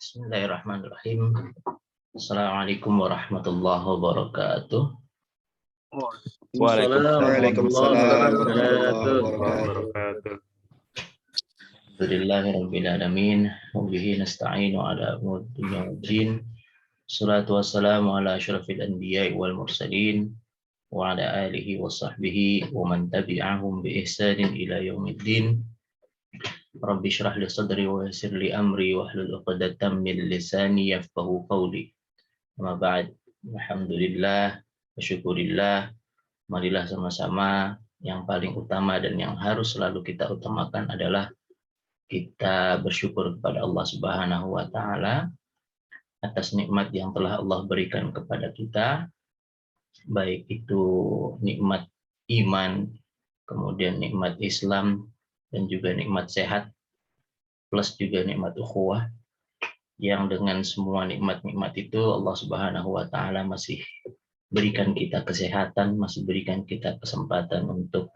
Bismillahirrahmanirrahim. Assalamualaikum warahmatullahi wabarakatuh. Waalaikumsalam warahmatullahi wabarakatuh. Alhamdulillahirabbil alamin wa bihi nasta'inu ala umuri dunya waddin. Shalatu wassalamu ala asyrafil anbiya'i wal mursalin wa ala alihi wa sahbihi wa man tabi'ahum bi ihsanin ila yaumiddin. Rabbi shrah li sadri wa yassir li amri wa hlul 'uqdatam min lisani yafqahu qawli. Amma ba'd. Alhamdulillah wa syukurillah. Marilah sama-sama, yang paling utama dan yang harus selalu kita utamakan adalah kita bersyukur kepada Allah Subhanahu wa taala atas nikmat yang telah Allah berikan kepada kita, baik itu nikmat iman, kemudian nikmat Islam, dan juga nikmat sehat, plus juga nikmat ukhuwah, yang dengan semua nikmat-nikmat itu Allah Subhanahu wa taala masih berikan kita kesehatan, masih berikan kita kesempatan untuk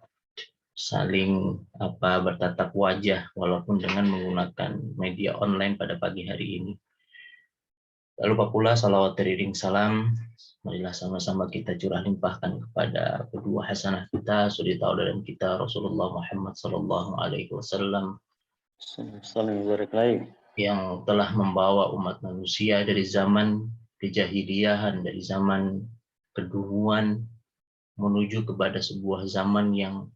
saling bertatap wajah walaupun dengan menggunakan media online pada pagi hari ini. Tak lupa pula salawat teriring salam, marilah sama-sama kita curah limpahkan kepada kedua hasanah kita, suri tauladan kita Rasulullah Muhammad sallallahu alaihi wasallam yang telah membawa umat manusia dari zaman kejahiliahan, dari zaman kedunguan menuju kepada sebuah zaman yang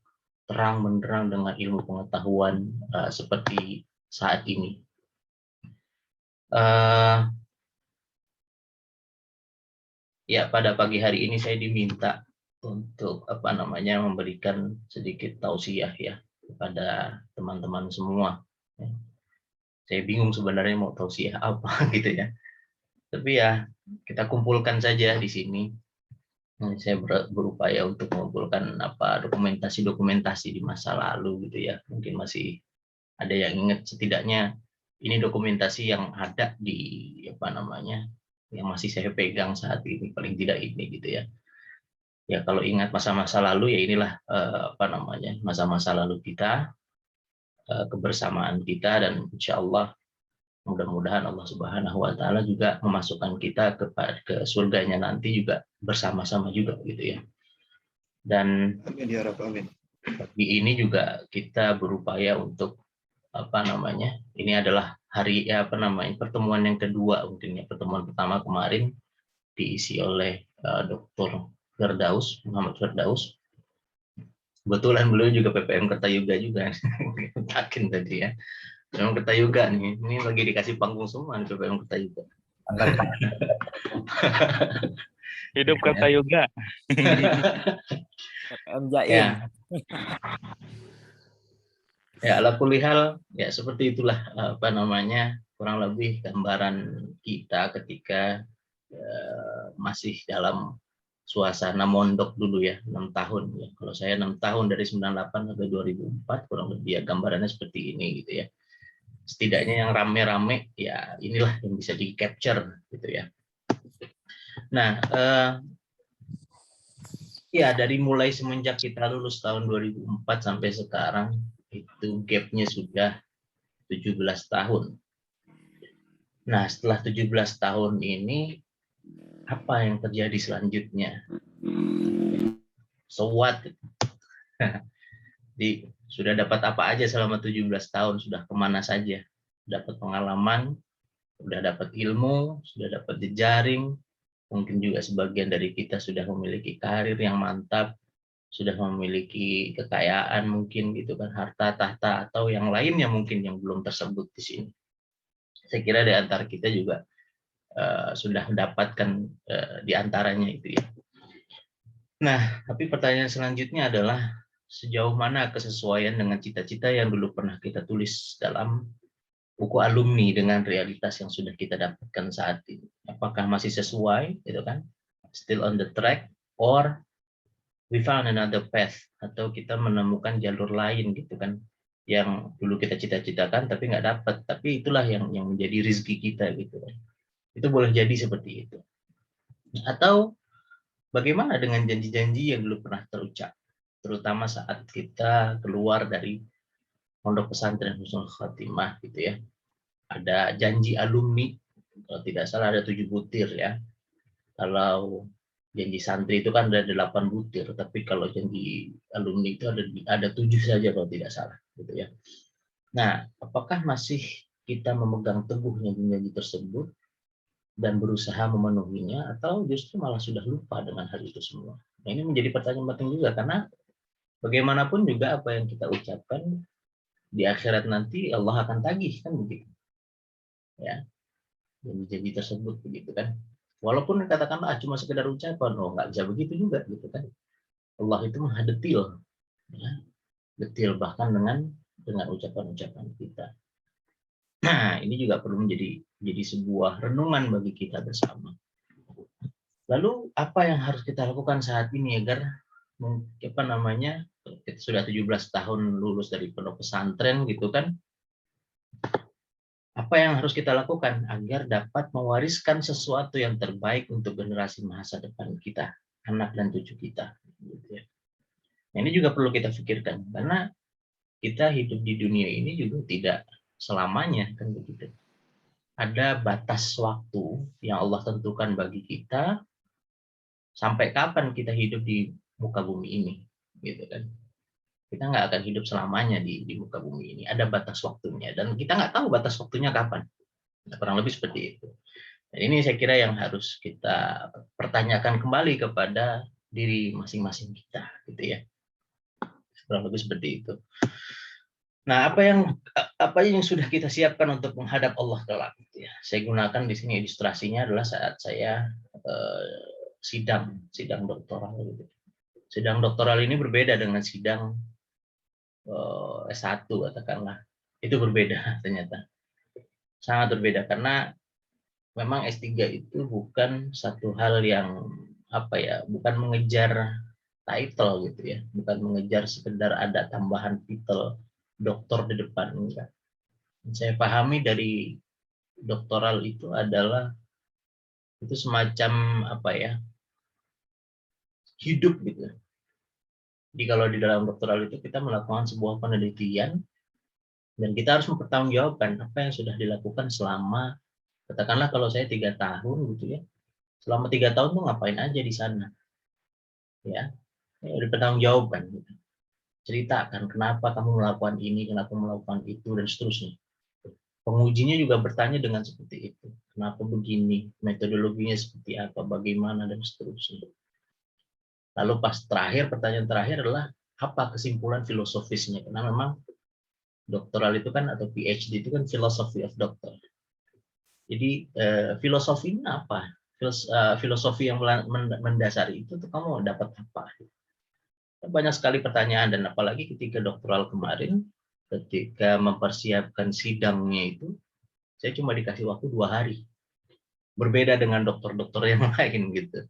terang benderang dengan ilmu pengetahuan seperti saat ini. Ya, pada pagi hari ini saya diminta untuk memberikan sedikit tausiah ya kepada teman-teman semua. Saya bingung sebenarnya mau tausiah apa gitu ya. Tapi ya kita kumpulkan saja di sini. Saya berupaya untuk mengumpulkan dokumentasi di masa lalu gitu ya. Mungkin masih ada yang ingat, setidaknya ini dokumentasi yang ada di yang masih saya pegang saat ini, paling tidak ini gitu ya. Ya kalau ingat masa-masa lalu ya inilah masa-masa lalu kita, kebersamaan kita, dan insya Allah mudah-mudahan Allah Subhanahu wa taala juga memasukkan kita ke surganya nanti juga bersama-sama juga gitu ya. Dan pagi ini juga kita berupaya untuk ini adalah hari pertemuan yang kedua, mungkin ya. Pertemuan pertama kemarin diisi oleh Dr. Firdaus, Muhammad Firdaus. Kebetulan beliau juga PPM Kertayuga juga. Yakin tadi ya. PPM Kertayuga nih, ini lagi dikasih panggung semua nih PPM Kertayuga. Hidup Kertayuga. PPM Jaim. Ya, ala kulli hal ya seperti itulah kurang lebih gambaran kita ketika masih dalam suasana mondok dulu ya, 6 tahun ya. Kalau saya 6 tahun dari 98 sampai 2004 kurang lebih ya, gambarannya seperti ini gitu ya. Setidaknya yang rame-rame ya inilah yang bisa di capture gitu ya. Nah, ya dari mulai semenjak kita lulus tahun 2004 sampai sekarang itu gapnya sudah 17 tahun. Nah, setelah 17 tahun ini apa yang terjadi selanjutnya? So what? Sudah dapat apa aja selama 17 tahun? Sudah kemana saja? Dapat pengalaman, sudah dapat ilmu, sudah dapat jejaring. Mungkin juga sebagian dari kita sudah memiliki karir yang mantap, sudah memiliki kekayaan mungkin gitu kan, harta tahta atau yang lainnya mungkin yang belum tersebut di sini. Saya kira di antara kita juga sudah mendapatkan di antaranya itu ya. Nah, tapi pertanyaan selanjutnya adalah sejauh mana kesesuaian dengan cita-cita yang dulu pernah kita tulis dalam buku alumni dengan realitas yang sudah kita dapatkan saat ini. Apakah masih sesuai gitu kan? Still on the track, or we found another path, atau kita menemukan jalur lain gitu kan, yang dulu kita cita-citakan tapi nggak dapat, tapi itulah yang menjadi rezeki kita gitu kan. Itu boleh jadi seperti itu. Atau bagaimana dengan janji-janji yang dulu pernah terucap, terutama saat kita keluar dari Pondok Pesantren Husnul Khotimah gitu ya. Ada janji alumni Kalau tidak salah ada 7 butir ya. Kalau janji santri itu kan ada 8 butir, tapi kalau janji alumni itu ada 7 saja kalau tidak salah, gitu ya. Nah, apakah masih kita memegang teguh janji-janji tersebut dan berusaha memenuhinya, atau justru malah sudah lupa dengan hal itu semua? Nah, ini menjadi pertanyaan penting juga, karena bagaimanapun juga apa yang kita ucapkan di akhirat nanti Allah akan tagih, kan begitu ya, janji-janji tersebut begitu kan. Walaupun katakanlah cuma sekedar ucapan, oh nggak bisa begitu juga gitu kan. Allah itu maha detil, ya, detil bahkan dengan ucapan-ucapan kita. Nah, ini juga perlu menjadi sebuah renungan bagi kita bersama. Lalu apa yang harus kita lakukan saat ini agar apa namanya, kita sudah 17 tahun lulus dari pondok pesantren gitu kan, apa yang harus kita lakukan agar dapat mewariskan sesuatu yang terbaik untuk generasi masa depan kita, anak dan cucu kita, gitu ya. Nah, ini juga perlu kita pikirkan, karena kita hidup di dunia ini juga tidak selamanya, kan begitu. Ada batas waktu yang Allah tentukan bagi kita, sampai kapan kita hidup di muka bumi ini, gitu kan. Kita nggak akan hidup selamanya di muka bumi ini, ada batas waktunya, dan kita nggak tahu batas waktunya kapan. Kurang lebih seperti itu. Dan ini saya kira yang harus kita pertanyakan kembali kepada diri masing-masing kita, gitu ya. Kurang lebih seperti itu. Nah, apa yang sudah kita siapkan untuk menghadap Allah kelak, gitu ya. Saya gunakan di sini ilustrasinya adalah saat saya sidang doktoral, gitu. Sidang doktoral ini berbeda dengan sidang S1 katakanlah. Itu berbeda ternyata. Sangat berbeda, karena memang S3 itu bukan satu hal yang bukan mengejar title gitu ya, bukan mengejar sekedar ada tambahan titel doktor di depan, enggak. Saya pahami dari doktoral itu adalah itu semacam hidup gitu. Jadi kalau di dalam doktoral itu kita melakukan sebuah penelitian dan kita harus mempertanggungjawabkan apa yang sudah dilakukan selama, katakanlah kalau saya 3 tahun gitu ya, selama 3 tahun tuh ngapain aja di sana, ya dipertanggungjawabkan gitu. Ceritakan kenapa kamu melakukan ini, kenapa melakukan itu, dan seterusnya. Pengujinya juga bertanya dengan seperti itu, kenapa begini, metodologinya seperti apa, bagaimana, dan seterusnya. Lalu pas pertanyaan terakhir adalah apa kesimpulan filosofisnya, karena memang doktoral itu kan, atau PhD itu kan philosophy of doctor. Jadi filosofinya apa? Filosofi yang mendasari itu tuh kamu dapat apa? Banyak sekali pertanyaan, dan apalagi ketika doktoral kemarin, ketika mempersiapkan sidangnya itu, saya cuma dikasih waktu 2 hari. Berbeda dengan dokter-dokter yang lain gitu.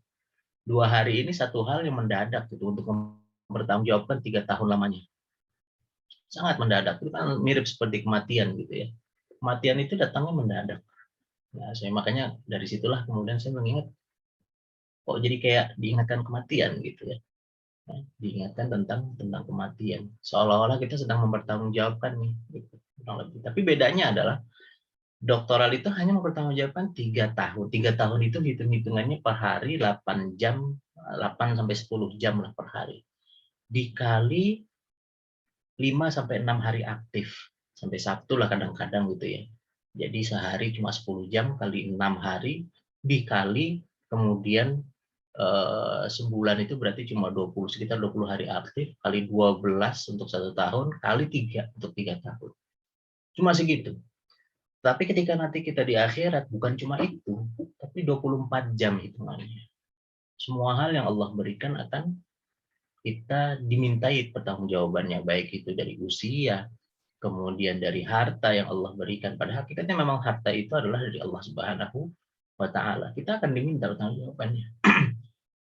2 hari ini satu hal yang mendadak gitu, untuk mempertanggungjawabkan 3 tahun lamanya. Sangat mendadak. Itu kan mirip seperti kematian gitu ya. Kematian itu datangnya mendadak. Nah, makanya dari situlah kemudian saya mengingat, kok jadi kayak diingatkan kematian gitu ya. Diingatkan tentang kematian, seolah-olah kita sedang mempertanggungjawabkan nih gitu. Tapi bedanya adalah doktoral itu hanya mempertanggungjawabkan 3 tahun. 3 tahun itu hitung-hitungannya per hari 8 jam, 8 sampai 10 jam lah per hari, dikali 5 sampai 6 hari aktif, sampai Sabtu lah kadang-kadang gitu ya. Jadi sehari cuma 10 jam kali 6 hari dikali kemudian sebulan itu berarti cuma sekitar 20 hari aktif, kali 12 untuk 1 tahun, kali 3 untuk 3 tahun. Cuma segitu. Tapi ketika nanti kita di akhirat, bukan cuma itu, tapi 24 jam hitungannya. Semua hal yang Allah berikan akan kita dimintai pertanggungjawabannya, baik itu dari usia, kemudian dari harta yang Allah berikan. Pada hakikatnya memang harta itu adalah dari Allah Subhanahu wa Ta'ala. Kita akan diminta pertanggungjawabannya.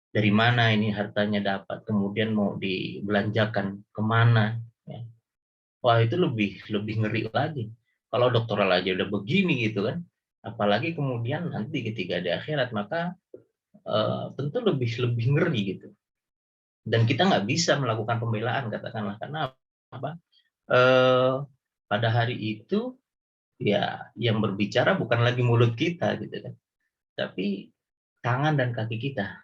Dari mana ini hartanya dapat, kemudian mau dibelanjakan kemana, ya. Wah, itu lebih ngeri lagi. Kalau doktoral aja udah begini gitu kan, apalagi kemudian nanti ketika di akhirat, maka tentu lebih ngeri gitu. Dan kita nggak bisa melakukan pembelaan katakanlah, karena apa? Pada hari itu ya yang berbicara bukan lagi mulut kita gitu kan, tapi tangan dan kaki kita.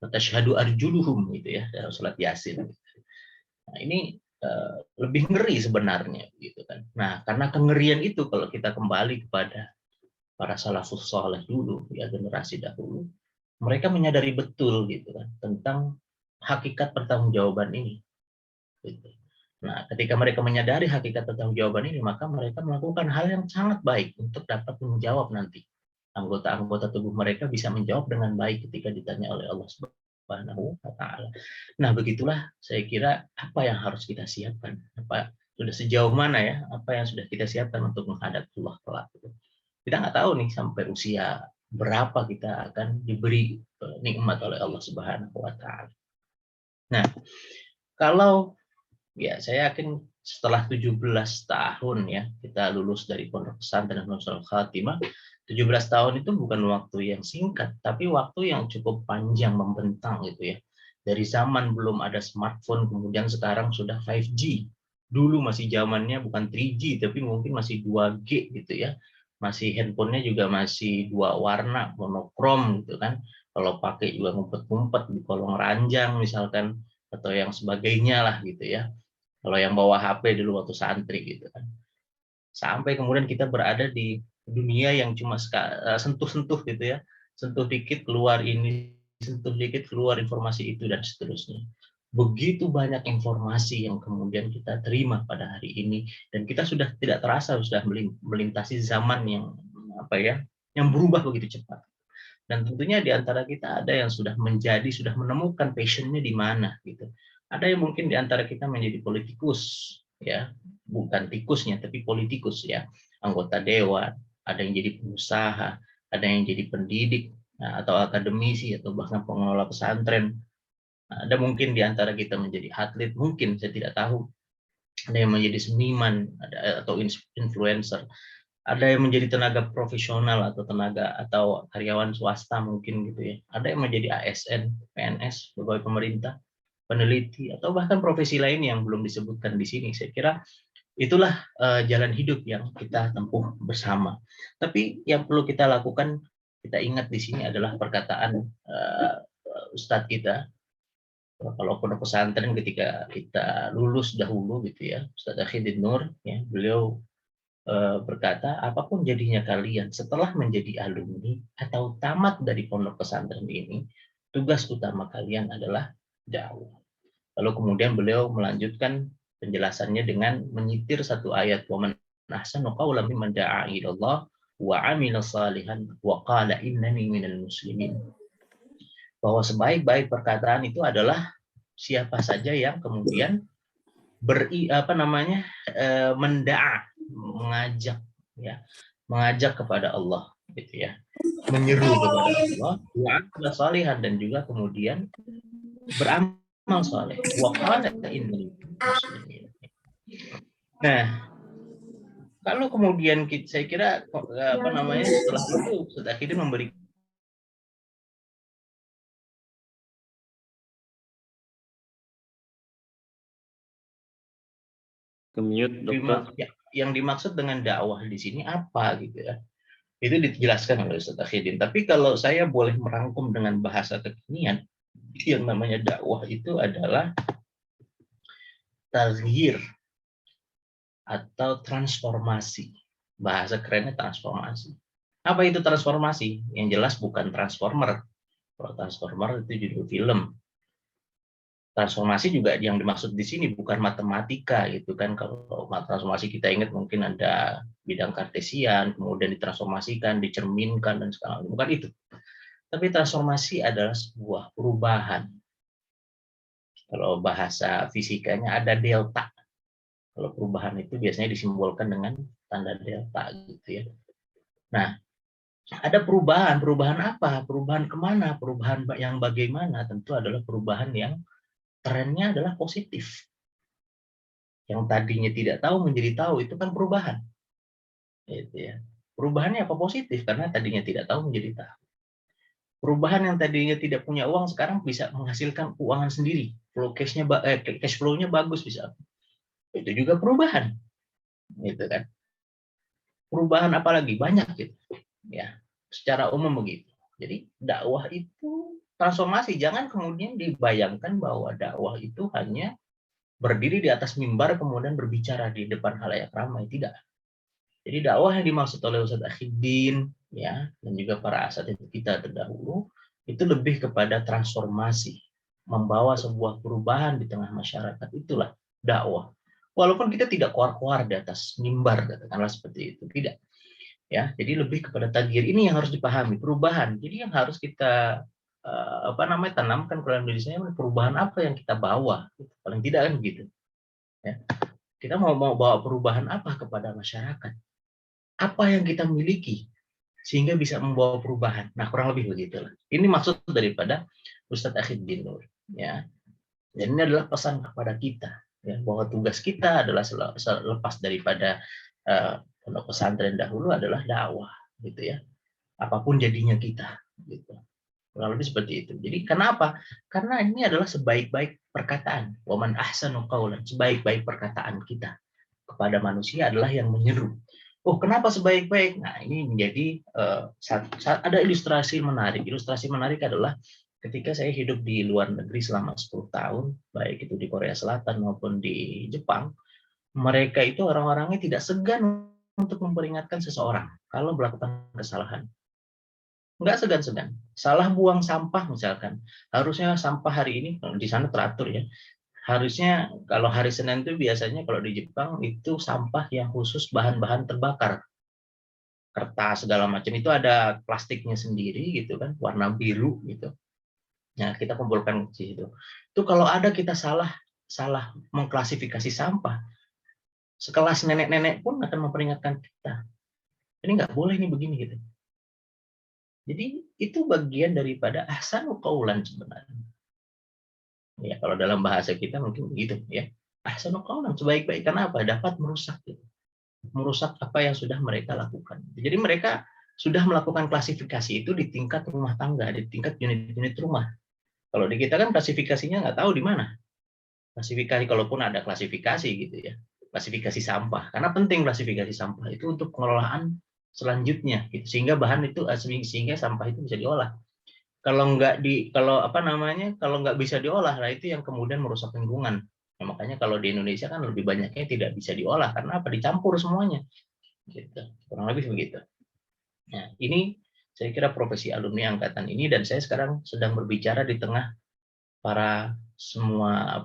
Tasyhadu arjuluhum gitu ya dalam salat Yasin. Nah, ini lebih ngeri sebenarnya gitu kan. Nah, karena kengerian itu kalau kita kembali kepada para salafus saleh dulu ya, generasi dahulu, mereka menyadari betul gitu kan tentang hakikat pertanggungjawaban ini gitu. Nah, ketika mereka menyadari hakikat pertanggungjawaban ini, maka mereka melakukan hal yang sangat baik untuk dapat menjawab nanti. Anggota-anggota tubuh mereka bisa menjawab dengan baik ketika ditanya oleh Allah Subhanahu wa taala. Nah, begitulah saya kira apa yang harus kita siapkan. Apa sudah sejauh mana ya apa yang sudah kita siapkan untuk menghadap Allah kelak. Kita nggak tahu nih sampai usia berapa kita akan diberi nikmat oleh Allah Subhanahu wa taala. Nah, kalau ya, saya yakin setelah 17 tahun ya, kita lulus dari Pondok Pesantren Husnul Khatimah, 17 tahun itu bukan waktu yang singkat, tapi waktu yang cukup panjang membentang gitu ya. Dari zaman belum ada smartphone, kemudian sekarang sudah 5G. Dulu masih zamannya bukan 3G, tapi mungkin masih 2G gitu ya. Masih handphonenya juga masih 2 warna, monokrom gitu kan. Kalau pakai juga ngumpet-ngumpet di kolong ranjang misalkan, atau yang sebagainya lah gitu ya. Kalau yang bawa HP dulu waktu santri gitu kan. Sampai kemudian kita berada di dunia yang cuma sentuh-sentuh gitu ya. Sentuh dikit keluar ini, sentuh dikit keluar informasi itu dan seterusnya. Begitu banyak informasi yang kemudian kita terima pada hari ini dan kita sudah tidak terasa sudah melintasi zaman yang apa ya, yang berubah begitu cepat. Dan tentunya di antara kita ada yang sudah menemukan passionnya di mana gitu. Ada yang mungkin di antara kita menjadi politikus, ya, bukan tikusnya tapi politikus ya, anggota dewan, ada yang jadi pengusaha, ada yang jadi pendidik, nah, atau akademisi atau bahkan pengelola pesantren. Nah, ada mungkin di antara kita menjadi atlet, mungkin saya tidak tahu. Ada yang menjadi seniman, atau influencer, ada yang menjadi tenaga profesional atau tenaga atau karyawan swasta mungkin gitu ya. Ada yang menjadi ASN, PNS, pegawai pemerintah, peneliti atau bahkan profesi lain yang belum disebutkan di sini. Saya kira itulah jalan hidup yang kita tempuh bersama. Tapi yang perlu kita lakukan, kita ingat di sini adalah perkataan Ustadz kita. Kalau pondok pesantren ketika kita lulus dahulu gitu ya, Ustadz Akhidin Nur, ya, beliau berkata, apapun jadinya kalian setelah menjadi alumni atau tamat dari pondok pesantren ini, tugas utama kalian adalah dakwah. Lalu kemudian beliau melanjutkan penjelasannya dengan menyitir satu ayat, wa man ahsanu qawlan mimman da'a ilallah wa 'amila salihan wa qala innani minal muslimin. Bahwa sebaik-baik perkataan itu adalah siapa saja yang kemudian menda'a, mengajak kepada Allah gitu ya, menyeru kepada Allah, wa salihan, dan juga kemudian beramal saleh, wa qala innani muslimin. Nah, kalau kemudian saya kira setelah itu Ustaz Akhidin memberi Mute, dokter. yang dimaksud dengan dakwah di sini apa gitu ya. Itu dijelaskan oleh Ustaz Akhidin. Tapi kalau saya boleh merangkum dengan bahasa kekinian, yang namanya dakwah itu adalah taghyir atau transformasi. Bahasa kerennya transformasi. Apa itu transformasi? Yang jelas bukan transformer. Kalau transformer itu judul film. Transformasi juga yang dimaksud di sini bukan matematika gitu kan. Kalau transformasi kita ingat mungkin ada bidang kartesian, kemudian ditransformasikan, dicerminkan dan segala macam. Bukan itu. Tapi transformasi adalah sebuah perubahan. Kalau bahasa fisikanya ada delta. Kalau perubahan itu biasanya disimbolkan dengan tanda delta gitu ya. Nah, ada perubahan. Perubahan apa? Perubahan kemana? Perubahan yang bagaimana? Tentu adalah perubahan yang trennya adalah positif. Yang tadinya tidak tahu menjadi tahu, itu kan perubahan. Gitu ya. Perubahannya apa? Positif, karena tadinya tidak tahu menjadi tahu. Perubahan yang tadinya tidak punya uang sekarang bisa menghasilkan keuangan sendiri. Cash flow-nya bagus bisa. Itu juga perubahan. Gitu kan. perubahan apalagi banyak gitu. Ya, secara umum begitu. Jadi dakwah itu transformasi. Jangan kemudian dibayangkan bahwa dakwah itu hanya berdiri di atas mimbar kemudian berbicara di depan khalayak ramai. Tidak. Jadi dakwah yang dimaksud oleh Ustadz Akhiddin ya dan juga para asatidz kita terdahulu itu lebih kepada transformasi, membawa sebuah perubahan di tengah masyarakat. Itulah dakwah. Walaupun kita tidak keluar-keluar di atas mimbar, katakanlah seperti itu, tidak. Ya, jadi lebih kepada taghyir. Ini yang harus dipahami, perubahan. Jadi yang harus kita tanamkan ke dalam diri saya, perubahan apa yang kita bawa, paling tidak kan begitu. Ya. Kita mau bawa perubahan apa kepada masyarakat? Apa yang kita miliki sehingga bisa membawa perubahan. Nah, kurang lebih begitulah. Ini maksud daripada Ustadz Akhiddin Nur. Ya. Dan ini adalah pesan kepada kita, ya, bahwa tugas kita adalah selepas daripada pondok pesantren dahulu adalah dakwah, gitu ya. Apapun jadinya kita, gitu. Kurang lebih seperti itu. Jadi kenapa? Karena ini adalah sebaik-baik perkataan. Waman ahsanu qaulan, sebaik-baik perkataan kita kepada manusia adalah yang menyeru. Oh, kenapa sebaik-baik? Nah, ini menjadi ada ilustrasi menarik. Ilustrasi menarik adalah ketika saya hidup di luar negeri selama 10 tahun, baik itu di Korea Selatan maupun di Jepang, mereka itu orang-orangnya tidak segan untuk memperingatkan seseorang kalau melakukan kesalahan. Nggak segan-segan. Salah buang sampah misalkan. Harusnya sampah hari ini, di sana teratur ya, harusnya kalau hari Senin itu biasanya kalau di Jepang itu sampah yang khusus bahan-bahan terbakar. Kertas segala macam itu ada plastiknya sendiri gitu kan, warna biru gitu. Nah, kita kumpulkan di situ. Itu kalau ada kita salah mengklasifikasi sampah, sekelas nenek-nenek pun akan memperingatkan kita. Ini nggak boleh nih begini gitu. Jadi itu bagian daripada ahsanul qaulan sebenarnya. Ya, kalau dalam bahasa kita mungkin begitu ya. Ahsanul qaulan, sebaik-baik. Karena apa? Dapat merusak gitu. Merusak apa yang sudah mereka lakukan. Jadi mereka sudah melakukan klasifikasi itu di tingkat rumah tangga, di tingkat unit-unit rumah. Kalau di kita kan klasifikasinya nggak tahu di mana. Klasifikasi, kalaupun ada klasifikasi gitu ya. Klasifikasi sampah. Karena penting klasifikasi sampah itu untuk pengelolaan selanjutnya gitu. Sehingga bahan itu sehingga sampah itu bisa diolah. Kalau nggak bisa diolah, lah itu yang kemudian merusak lingkungan. Nah, makanya kalau di Indonesia kan lebih banyaknya tidak bisa diolah karena apa? Dicampur semuanya. Gitu. Kurang lebih begitu. Nah, ini saya kira profesi alumni angkatan ini, dan saya sekarang sedang berbicara di tengah para semua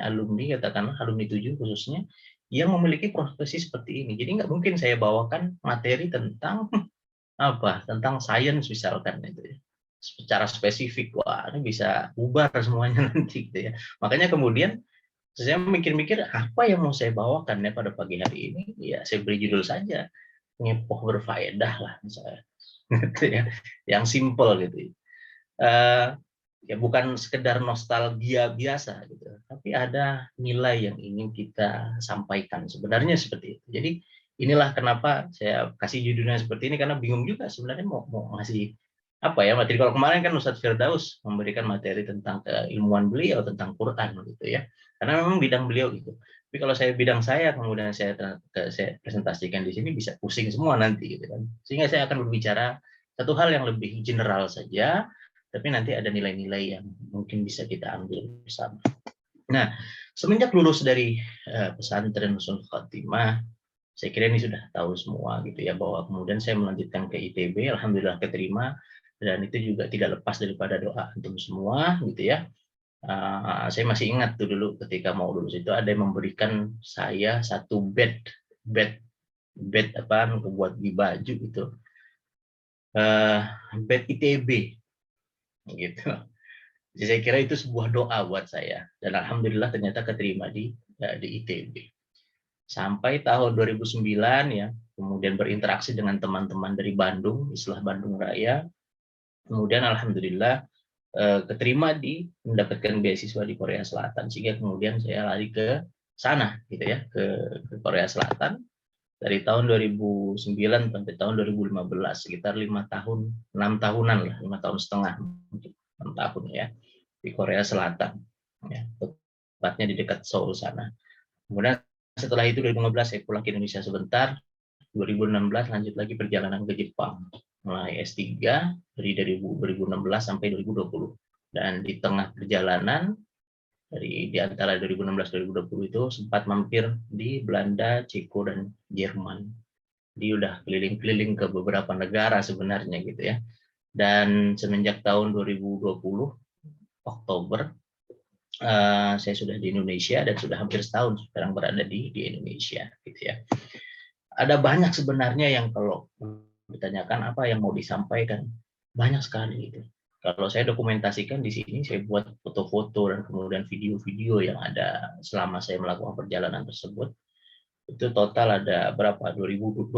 alumni, katakanlah alumni 7 khususnya, yang memiliki profesi seperti ini. Jadi nggak mungkin saya bawakan materi tentang tentang sains misalkan itu ya. Secara spesifik, wah ini bisa bubar semuanya nanti gitu ya. Makanya kemudian saya mikir-mikir apa yang mau saya bawakan ya pada pagi hari ini, ya saya beri judul saja, ngepoh berfaedah lah misalnya. Gitu ya. Yang simple gitu. Ya bukan sekedar nostalgia biasa gitu, tapi ada nilai yang ingin kita sampaikan sebenarnya seperti itu. Jadi inilah kenapa saya kasih judulnya seperti ini, karena bingung juga sebenarnya mau ngasih materi. Kalau kemarin kan Ustadz Firdaus memberikan materi tentang keilmuan beliau tentang Quran gitu ya, karena memang bidang beliau gitu. Tapi kalau bidang saya kemudian saya presentasikan di sini bisa pusing semua nanti gitu kan, sehingga saya akan berbicara satu hal yang lebih general saja, tapi nanti ada nilai-nilai yang mungkin bisa kita ambil bersama. Nah, semenjak lulus dari pesantren Husnul Khotimah, saya kira ini sudah tahu semua gitu ya, bahwa kemudian saya melanjutkan ke ITB, alhamdulillah keterima, dan itu juga tidak lepas daripada doa antum semua gitu ya. Saya masih ingat tuh dulu ketika mau lulus itu ada yang memberikan saya satu bed buat di baju itu, bed ITB gitu. Jadi saya kira itu sebuah doa buat saya, dan alhamdulillah ternyata keterima di ITB. Sampai tahun 2009 ya, kemudian berinteraksi dengan teman-teman dari Bandung, istilah Bandung Raya. Kemudian alhamdulillah keterima mendapatkan beasiswa di Korea Selatan, sehingga kemudian saya lari ke sana gitu ya, ke Korea Selatan dari tahun 2009 sampai tahun 2015, sekitar 5 tahun, 6 tahunan lah, 5 tahun setengah, mungkin 6 tahun ya, di Korea Selatan, ya, tepatnya di dekat Seoul sana. Kemudian setelah itu 2015 saya pulang ke Indonesia sebentar, 2016 lanjut lagi perjalanan ke Jepang, mulai S3 dari 2016 sampai 2020. Dan di tengah perjalanan di antara 2016-2020 itu sempat mampir di Belanda, Ceko, dan Jerman. Dia udah keliling-keliling ke beberapa negara sebenarnya gitu ya. Dan semenjak tahun 2020 Oktober saya sudah di Indonesia dan sudah hampir setahun sekarang berada di Indonesia gitu ya. Ada banyak sebenarnya yang kalau ditanyakan apa yang mau disampaikan, banyak sekali gitu. Kalau saya dokumentasikan di sini, saya buat foto-foto dan kemudian video-video yang ada selama saya melakukan perjalanan tersebut. Itu total ada berapa? 22.990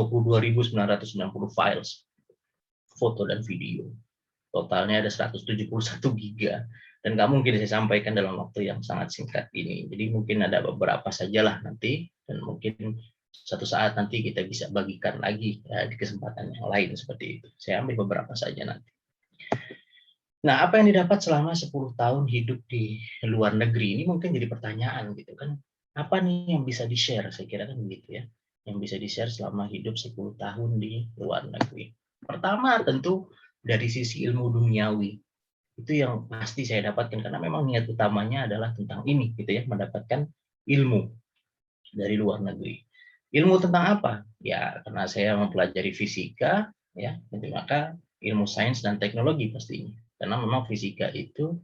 files foto dan video. Totalnya ada 171 giga. Dan nggak mungkin saya sampaikan dalam waktu yang sangat singkat ini. Jadi mungkin ada beberapa sajalah nanti, dan mungkin satu saat nanti kita bisa bagikan lagi ya, di kesempatan yang lain seperti itu. Saya ambil beberapa saja nanti. Nah, apa yang didapat selama 10 tahun hidup di luar negeri ini mungkin jadi pertanyaan gitu kan. Apa nih yang bisa di-share? Saya kira kan begitu ya. Yang bisa di-share selama hidup 10 tahun di luar negeri. Pertama tentu dari sisi ilmu duniawi. Itu yang pasti saya dapatkan karena memang niat utamanya adalah tentang ini gitu ya, mendapatkan ilmu dari luar negeri. Ilmu tentang apa? Ya, karena saya mempelajari fisika ya, jadi maka ilmu sains dan teknologi pastinya. Karena memang fisika itu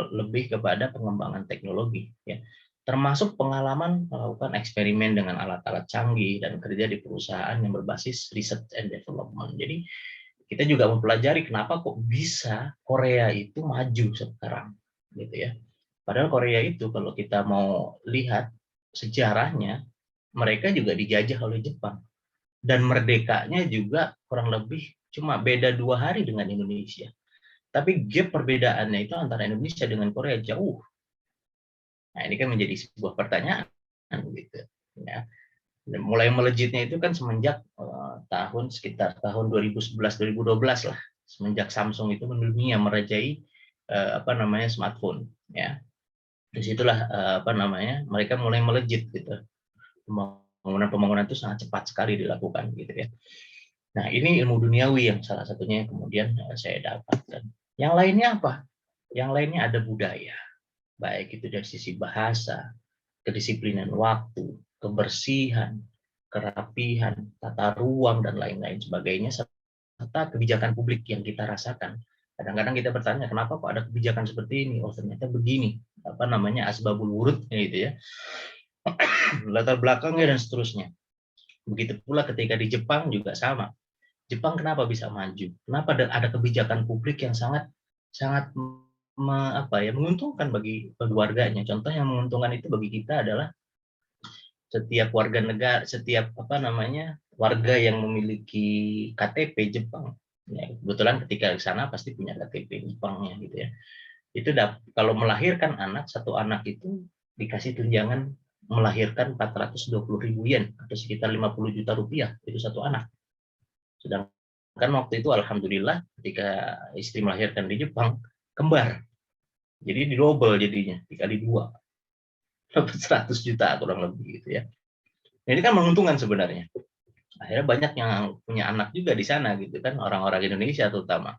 lebih kepada pengembangan teknologi ya. Termasuk pengalaman melakukan eksperimen dengan alat-alat canggih dan kerja di perusahaan yang berbasis research and development. Jadi kita juga mempelajari kenapa kok bisa Korea itu maju sekarang gitu ya. Padahal Korea itu kalau kita mau lihat sejarahnya, mereka juga dijajah oleh Jepang dan merdekanya juga kurang lebih cuma beda 2 hari dengan Indonesia. Tapi gap perbedaannya itu antara Indonesia dengan Korea jauh. Nah, ini kan menjadi sebuah pertanyaan gitu ya. Mulai melejitnya itu kan semenjak sekitar tahun 2011-2012 lah, semenjak Samsung itu mendunia merajai smartphone ya. Disitulah mereka mulai melejit gitu. Pembangunan itu sangat cepat sekali dilakukan gitu ya. Nah, ini ilmu duniawi yang salah satunya yang kemudian saya dapatkan. Yang lainnya apa? Yang lainnya ada budaya, baik itu dari sisi bahasa, kedisiplinan waktu, kebersihan, kerapihan, tata ruang, dan lain-lain sebagainya, serta kebijakan publik yang kita rasakan. Kadang-kadang kita bertanya, kenapa kok ada kebijakan seperti ini? Oh, ternyata begini, asbabul wurudnya gitu ya, latar belakangnya dan seterusnya. Begitu pula ketika di Jepang juga sama. Jepang kenapa bisa maju? Kenapa ada kebijakan publik yang sangat sangat menguntungkan bagi warganya. Contoh yang menguntungkan itu bagi kita adalah setiap warga negara, setiap warga yang memiliki KTP Jepang, ya, kebetulan ketika di sana pasti punya KTP Jepangnya gitu ya. Itu kalau melahirkan satu anak itu dikasih tunjangan melahirkan 420.000 yen atau sekitar 50 juta rupiah itu satu anak. Sedangkan waktu itu alhamdulillah ketika istri melahirkan di Jepang kembar, jadi double jadinya dikali 2. 100 juta kurang lebih gitu ya. Nah, ini kan menguntungkan sebenarnya. Akhirnya banyak yang punya anak juga di sana gitu kan, orang-orang Indonesia terutama.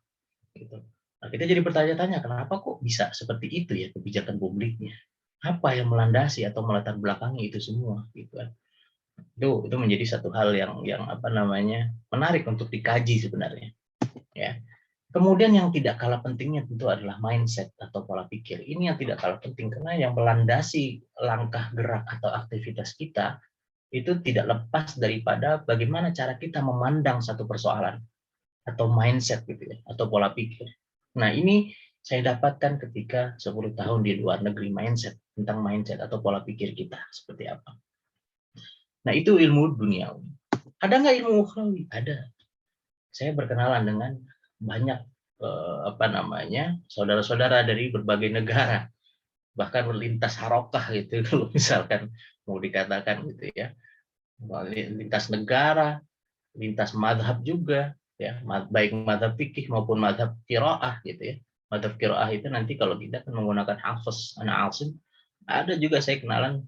Gitu. Nah, kita jadi bertanya-tanya kenapa kok bisa seperti itu ya kebijakan publiknya? Apa yang melandasi atau melatar belakangi itu semua gitu kan. Itu menjadi satu hal yang menarik untuk dikaji sebenarnya. Ya. Kemudian yang tidak kalah pentingnya tentu adalah mindset atau pola pikir. Ini yang tidak kalah penting karena yang melandasi langkah gerak atau aktivitas kita itu tidak lepas daripada bagaimana cara kita memandang satu persoalan atau mindset gitu ya, atau pola pikir. Nah, ini saya dapatkan ketika 10 tahun di luar negeri, tentang mindset atau pola pikir kita seperti apa. Nah, itu ilmu duniawi. Ada nggak ilmu ukhrawi? Ada. Saya berkenalan dengan banyak saudara-saudara dari berbagai negara, bahkan lintas harokah gitu kalau misalkan mau dikatakan gitu ya, lintas negara, lintas madhab juga ya, baik madhab fikih maupun madhab qiraah gitu ya. Madhab qiraah itu nanti kalau kita kan menggunakan hafaz ana asim, ada juga saya kenalan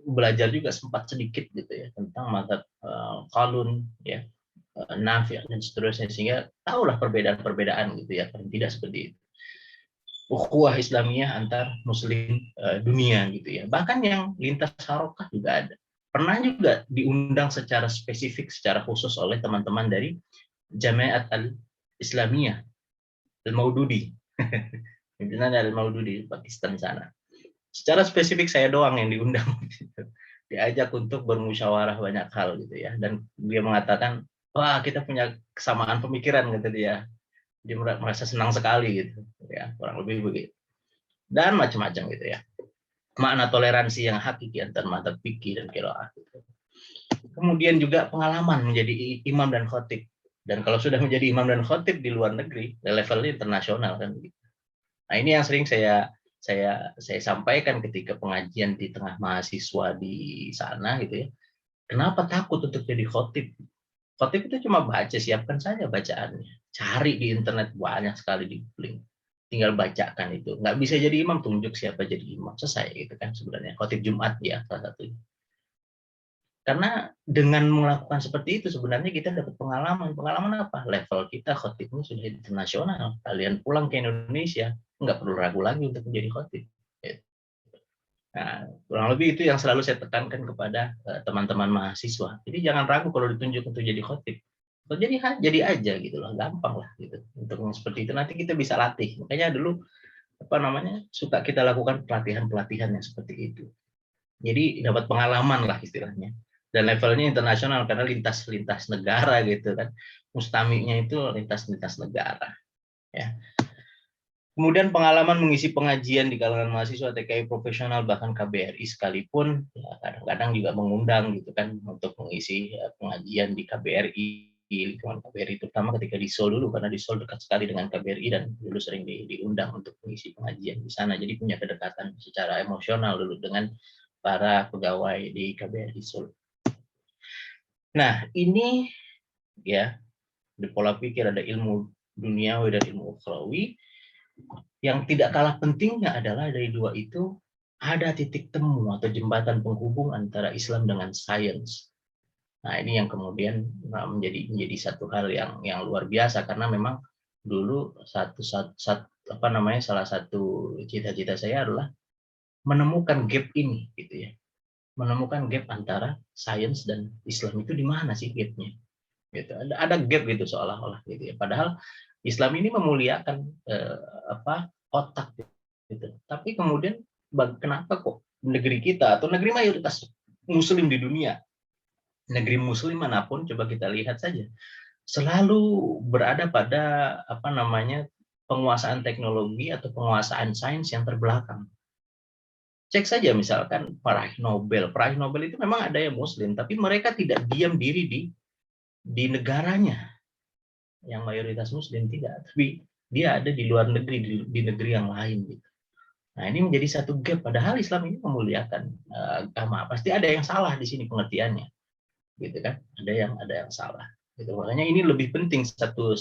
belajar juga sempat sedikit gitu ya tentang mazhab Qalun ya, Nafi' dan seterusnya, sehingga tahulah perbedaan-perbedaan gitu ya, paling tidak seperti itu. Ukhuwah Islamiyah antar muslim dunia gitu ya. Bahkan yang lintas harokah juga ada. Pernah juga diundang secara spesifik, secara khusus oleh teman-teman dari Jamiat Al-Islamiyah Al-Maududi. Pimpinan Al-Maududi di Pakistan sana. Secara spesifik saya doang yang diundang. Diajak untuk bermusyawarah banyak hal gitu ya. Dan dia mengatakan, wah kita punya kesamaan pemikiran gitu dia. Dia merasa senang sekali gitu ya, kurang lebih begitu. Dan macam-macam gitu ya. Makna toleransi yang hakiki antar mazhab fikih dan qiraah gitu. Kemudian juga pengalaman menjadi imam dan khotib. Dan kalau sudah menjadi imam dan khotib di luar negeri, levelnya internasional kan gitu. Nah, ini yang sering saya sampaikan ketika pengajian di tengah mahasiswa di sana gitu ya. Kenapa takut untuk jadi khotib? Khotib itu cuma baca, siapkan saja bacaannya. Cari di internet banyak sekali di link. Tinggal bacakan itu. Nggak bisa jadi imam, tunjuk siapa jadi imam. Selesai itu kan sebenarnya. Khotib Jumat ya salah satunya. Karena dengan melakukan seperti itu sebenarnya kita dapat pengalaman. Pengalaman apa? Level kita khotibnya sudah internasional. Kalian pulang ke Indonesia, nggak perlu ragu lagi untuk menjadi khotib. Nah, kurang lebih itu yang selalu saya tekankan kepada teman-teman mahasiswa. Jadi jangan ragu kalau ditunjuk untuk jadi khotib. Kalau jadi aja gitu loh, gampang lah gitu. Untuk yang seperti itu nanti kita bisa latih. Makanya dulu apa namanya suka kita lakukan pelatihan-pelatihan yang seperti itu. Jadi dapat pengalaman lah istilahnya. Dan levelnya internasional karena lintas-lintas negara gitu kan. Mustaminya itu lintas-lintas negara. Ya. Kemudian pengalaman mengisi pengajian di kalangan mahasiswa TKI profesional bahkan KBRI sekalipun ya kadang-kadang juga mengundang gitu kan untuk mengisi pengajian di KBRI, lingkungan KBRI terutama ketika di Seoul dulu karena di Seoul dekat sekali dengan KBRI dan dulu sering diundang untuk mengisi pengajian di sana. Jadi punya kedekatan secara emosional dulu dengan para pegawai di KBRI Seoul. Nah, ini ya di pola pikir ada ilmu duniawi dan ilmu ukhrawi. Yang tidak kalah pentingnya adalah dari dua itu ada titik temu atau jembatan penghubung antara Islam dengan sains. Nah, ini yang kemudian menjadi satu hal yang luar biasa karena memang dulu salah satu cita-cita saya adalah menemukan gap ini gitu ya. Menemukan gap antara sains dan Islam itu di mana sih gapnya? Gitu. Ada gap gitu seolah-olah gitu ya. Padahal Islam ini memuliakan otak gitu. Tapi kemudian kenapa kok negeri kita atau negeri mayoritas muslim di dunia, negeri muslim manapun coba kita lihat saja, selalu berada pada penguasaan teknologi atau penguasaan sains yang terbelakang. Cek saja misalkan peraih Nobel itu memang ada yang muslim, tapi mereka tidak diam diri di negaranya yang mayoritas muslim tidak, tapi dia ada di luar negeri, di negeri yang lain gitu. Nah, ini menjadi satu gap padahal Islam ini memuliakan agama. Pasti ada yang salah di sini pengertiannya. Gitu kan? Ada yang salah. Gitu. Makanya ini lebih penting satu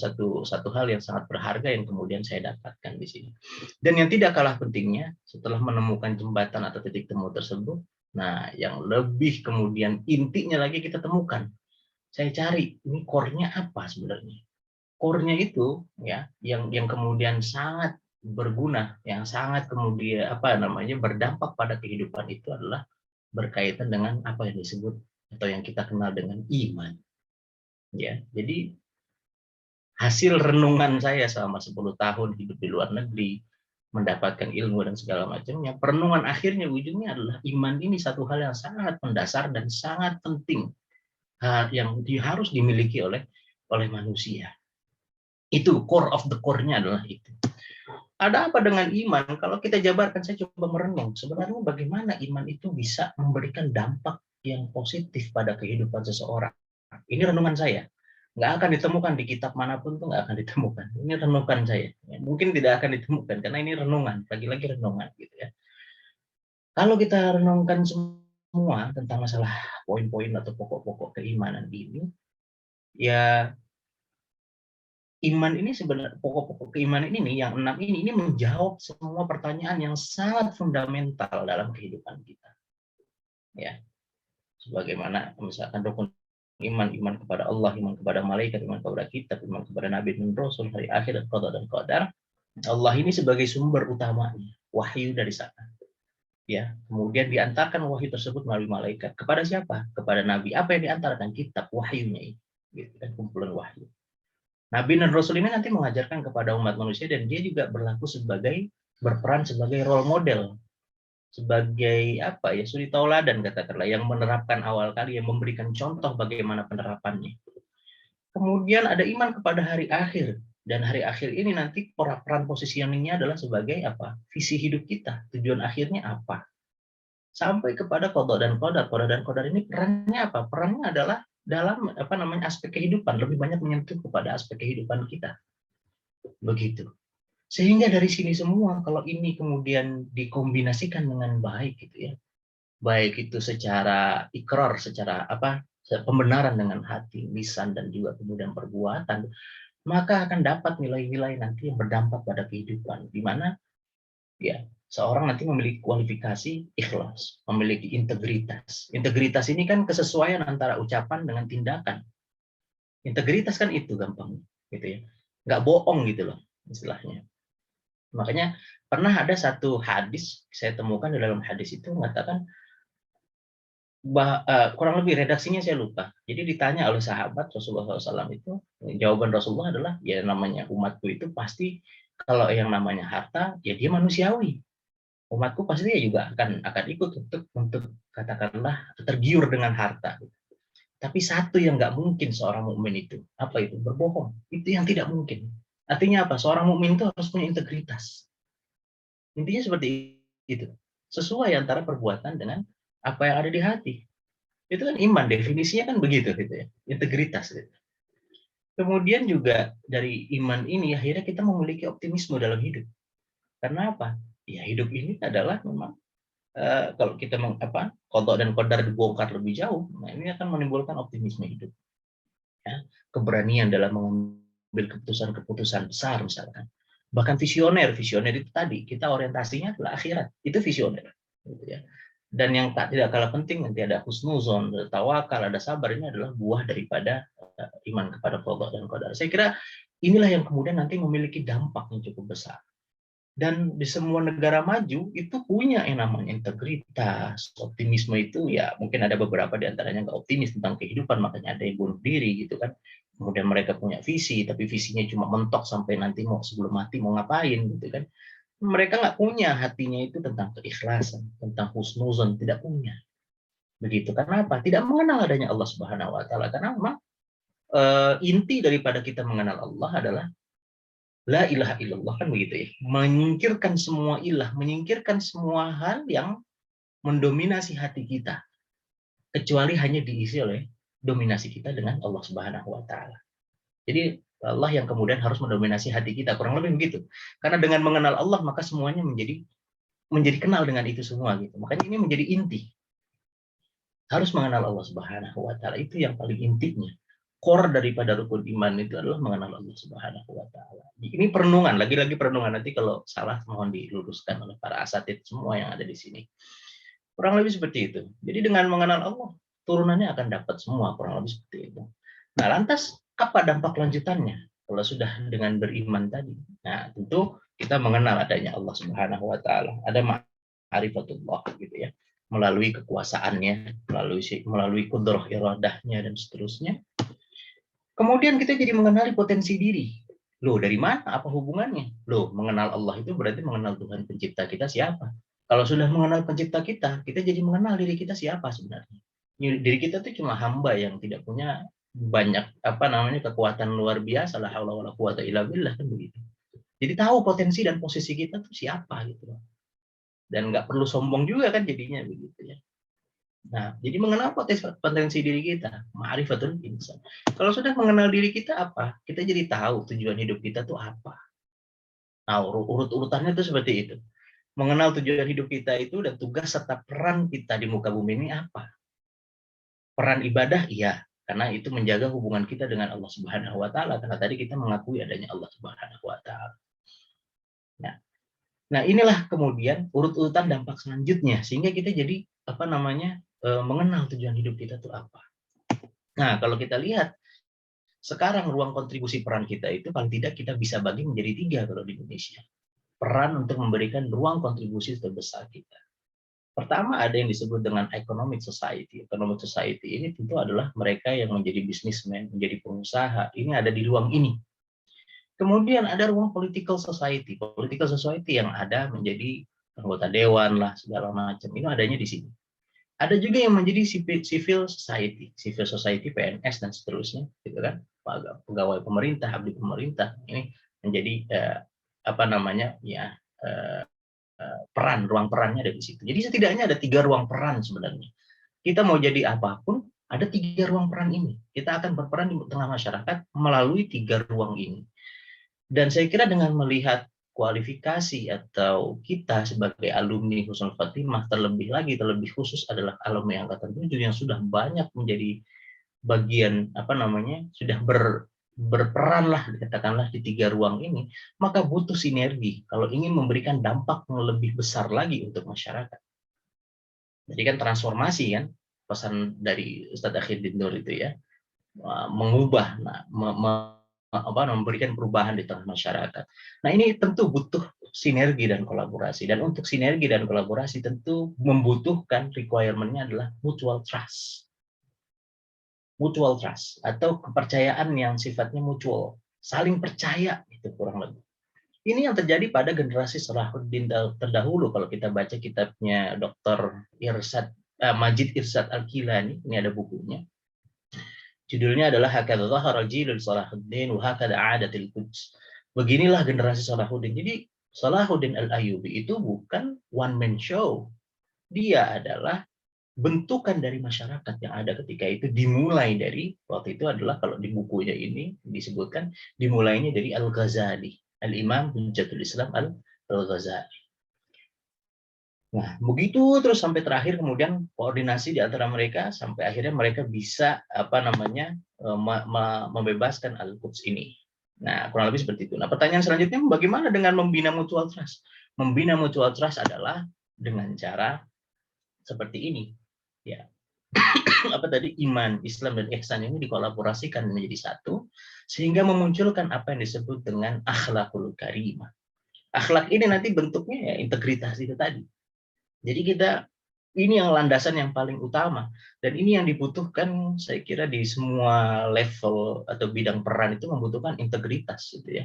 hal yang sangat berharga yang kemudian saya dapatkan di sini. Dan yang tidak kalah pentingnya setelah menemukan jembatan atau titik temu tersebut, nah yang lebih kemudian intinya lagi kita temukan. Saya cari ini core-nya apa sebenarnya? Core-nya itu ya yang kemudian sangat berguna, yang sangat kemudian berdampak pada kehidupan itu adalah berkaitan dengan apa yang disebut atau yang kita kenal dengan iman. Ya, jadi hasil renungan saya selama 10 tahun hidup di luar negeri, mendapatkan ilmu dan segala macamnya, perenungan akhirnya ujungnya adalah iman ini satu hal yang sangat mendasar dan sangat penting yang harus dimiliki oleh manusia. Itu core of the core-nya adalah itu. Ada apa dengan iman? Kalau kita jabarkan, saya coba merenung. Sebenarnya bagaimana iman itu bisa memberikan dampak yang positif pada kehidupan seseorang. Ini renungan saya. Nggak akan ditemukan di kitab manapun, tuh nggak akan ditemukan. Ini renungan saya. Mungkin tidak akan ditemukan, karena ini renungan. Lagi-lagi renungan. Gitu ya. Kalau kita renungkan semua tentang masalah poin-poin atau pokok-pokok keimanan ini, ya iman ini sebenarnya pokok-pokok keimanan ini yang 6 ini menjawab semua pertanyaan yang sangat fundamental dalam kehidupan kita. ya. Sebagaimana misalkan rukun iman kepada Allah, iman kepada malaikat, iman kepada kitab, iman kepada nabi dan rasul, hari akhir, dan qada dan qadar. Allah ini sebagai sumber utamanya, wahyu dari sana. Ya, kemudian diantarkan wahyu tersebut melalui malaikat kepada siapa? Kepada nabi. Apa yang diantarkan? Kitab, wahyunya ini, gitu kan, kumpulan wahyu. Nabi dan rasul ini nanti mengajarkan kepada umat manusia, dan dia juga berperan sebagai role model, sebagai apa ya, suri tauladan katakanlah, yang menerapkan awal kali, yang memberikan contoh bagaimana penerapannya. Kemudian ada iman kepada hari akhir, dan hari akhir ini nanti peran positioningnya adalah sebagai apa? Visi hidup kita, tujuan akhirnya apa? Sampai kepada qada dan qadar. Qada dan qadar ini perannya apa? Perannya adalah dalam apa namanya, aspek kehidupan, lebih banyak menyentuh kepada aspek kehidupan kita. Begitu. Sehingga dari sini semua, kalau ini kemudian dikombinasikan dengan baik gitu ya, baik itu secara ikrar, secara apa, pembenaran dengan hati, lisan, dan juga kemudian perbuatan, maka akan dapat nilai-nilai nanti yang berdampak pada kehidupan, di mana ya seorang nanti memiliki kualifikasi ikhlas, memiliki integritas. Integritas ini kan kesesuaian antara ucapan dengan tindakan. Integritas kan itu gampang, gitu ya, nggak bohong gitu loh istilahnya. Makanya pernah ada satu hadis saya temukan, di dalam hadis itu mengatakan kurang lebih redaksinya saya lupa. Jadi ditanya oleh sahabat Rasulullah SAW itu, jawaban Rasulullah adalah ya namanya umatku itu pasti kalau yang namanya harta ya dia manusiawi. Umatku pasti ya juga akan ikut untuk katakanlah tergiur dengan harta. Tapi satu yang nggak mungkin seorang mukmin itu apa itu? Berbohong. Itu yang tidak mungkin. Artinya apa? Seorang mukmin itu harus punya integritas. Intinya seperti itu. Sesuai antara perbuatan dengan apa yang ada di hati. Itu kan iman, definisinya kan begitu gitu ya. Integritas gitu. Kemudian juga dari iman ini akhirnya kita memiliki optimisme dalam hidup. Karena apa? Ya hidup ini adalah memang kalau kita qada dan qadar dibongkar lebih jauh, nah ini akan menimbulkan optimisme hidup. Ya, keberanian dalam mengambil keputusan-keputusan besar misalkan. Bahkan visioner itu tadi kita orientasinya adalah akhirat, itu visioner. Gitu ya. Dan yang tidak kalah penting, nanti ada husnuzon, ada tawakal, ada sabar, ini adalah buah daripada iman kepada qada dan qadar. Saya kira inilah yang kemudian nanti memiliki dampak yang cukup besar. Dan di semua negara maju itu punya yang namanya integritas, optimisme itu ya mungkin ada beberapa di antaranya nggak optimis tentang kehidupan, makanya ada yang bunuh diri gitu kan. Kemudian mereka punya visi, tapi visinya cuma mentok sampai nanti mau sebelum mati mau ngapain gitu kan. Mereka nggak punya hatinya itu tentang keikhlasan, tentang husnuzon, tidak punya. Begitu. Karena apa? Tidak mengenal adanya Allah Subhanahu wa taala. Karena memang inti daripada kita mengenal Allah adalah la ilaha illallah, kan begitu ya. Menyingkirkan semua ilah, menyingkirkan semua hal yang mendominasi hati kita, kecuali hanya diisi oleh dominasi kita dengan Allah Subhanahu wa taala. Jadi Allah yang kemudian harus mendominasi hati kita, kurang lebih begitu. Karena dengan mengenal Allah maka semuanya menjadi kenal dengan itu semua gitu. Makanya ini menjadi inti. Harus mengenal Allah Subhanahu wa taala, itu yang paling intinya. Core daripada rukun iman itu adalah mengenal Allah Subhanahu wa taala. Ini perenungan, lagi-lagi perenungan, nanti kalau salah mohon diluruskan oleh para asatid semua yang ada di sini. Kurang lebih seperti itu. Jadi dengan mengenal Allah, turunannya akan dapat semua, kurang lebih seperti itu. Nah, lantas apa dampak lanjutannya? Kalau sudah dengan beriman tadi. Nah, tentu kita mengenal adanya Allah Subhanahu wa taala. Ada ma'rifatullah gitu ya. Melalui kekuasaannya, melalui kudrah iradahnya dan seterusnya. Kemudian kita jadi mengenali potensi diri. Loh, dari mana? Apa hubungannya? Loh, mengenal Allah itu berarti mengenal Tuhan pencipta kita siapa. Kalau sudah mengenal pencipta kita jadi mengenal diri kita siapa sebenarnya. Diri kita itu cuma hamba yang tidak punya banyak kekuatan luar biasa, la haula wala quwata illa billah, kan begitu. Jadi tahu potensi dan posisi kita tuh siapa gitu loh. Dan nggak perlu sombong juga kan jadinya begitu ya. Nah, jadi mengenal potensi diri kita, ma'rifatul insan. Kalau sudah mengenal diri kita apa? Kita jadi tahu tujuan hidup kita tuh apa. Nah, urut-urutannya tuh seperti itu. Mengenal tujuan hidup kita itu dan tugas serta peran kita di muka bumi ini apa. Peran ibadah, iya. Karena itu menjaga hubungan kita dengan Allah Subhanahu wa taala, karena tadi kita mengakui adanya Allah Subhanahu wa taala. Nah, inilah kemudian urut-urutan dampak selanjutnya, sehingga kita jadi mengenal tujuan hidup kita itu apa. Nah, kalau kita lihat sekarang ruang kontribusi peran kita itu paling tidak kita bisa bagi menjadi 3 kalau di Indonesia. Peran untuk memberikan ruang kontribusi terbesar kita. Pertama ada yang disebut dengan economic society. Economic society ini tentu adalah mereka yang menjadi businessman, menjadi pengusaha. Ini ada di ruang ini. Kemudian ada ruang political society. Political society yang ada menjadi anggota dewan lah, segala macam. Ini adanya di sini. Ada juga yang menjadi civil society. Civil society, PNS, dan seterusnya. Gitu kan? Pegawai pemerintah, abdi pemerintah. Ini menjadi apa namanya, ya, peran, ruang perannya ada di situ. Jadi setidaknya ada 3 ruang peran sebenarnya. Kita mau jadi apapun, ada 3 ruang peran ini. Kita akan berperan di tengah masyarakat melalui 3 ruang ini. Dan saya kira dengan melihat kualifikasi atau kita sebagai alumni Husnul Khotimah, terlebih khusus adalah alumni angkatan 7 yang sudah banyak menjadi bagian apa namanya, sudah berperan lah katakanlah di 3 ruang ini, maka butuh sinergi kalau ingin memberikan dampak yang lebih besar lagi untuk masyarakat. Jadi kan transformasi kan pesan dari Ustadz Akhiruddin Nur itu ya, mengubah, memberikan perubahan di tengah masyarakat. Nah ini tentu butuh sinergi dan kolaborasi, dan untuk sinergi dan kolaborasi tentu membutuhkan requirement-nya adalah mutual trust atau kepercayaan yang sifatnya mutual, saling percaya itu kurang lebih. Ini yang terjadi pada generasi Salahuddin terdahulu. Kalau kita baca kitabnya Dr. Majid Irsad Al-Kilani, ini ada bukunya. Judulnya adalah Hakadha Dhahara Jilul Salahuddin wa Hakadha Adatil Quds. Beginilah generasi Salahuddin. Jadi Salahuddin Al-Ayyubi itu bukan one man show. Dia adalah bentukan dari masyarakat yang ada ketika itu, dimulai dari waktu itu adalah kalau di bukunya ini disebutkan dimulainya dari Al-Ghazali, Al-Imam Hujjatul Islam Al-Ghazali. Nah, begitu terus sampai terakhir kemudian koordinasi di antara mereka sampai akhirnya mereka bisa apa namanya membebaskan Al-Quds ini. Nah, kurang lebih seperti itu. Nah, pertanyaan selanjutnya bagaimana dengan membina mutual trust? Membina mutual trust adalah dengan cara seperti ini. Ya. Apa tadi, iman, Islam, dan ihsan ini dikolaborasikan menjadi satu sehingga memunculkan apa yang disebut dengan akhlakul karimah. Akhlak ini nanti bentuknya ya integritas itu tadi. Jadi ini yang landasan yang paling utama, dan ini yang dibutuhkan saya kira di semua level atau bidang peran itu membutuhkan integritas gitu ya.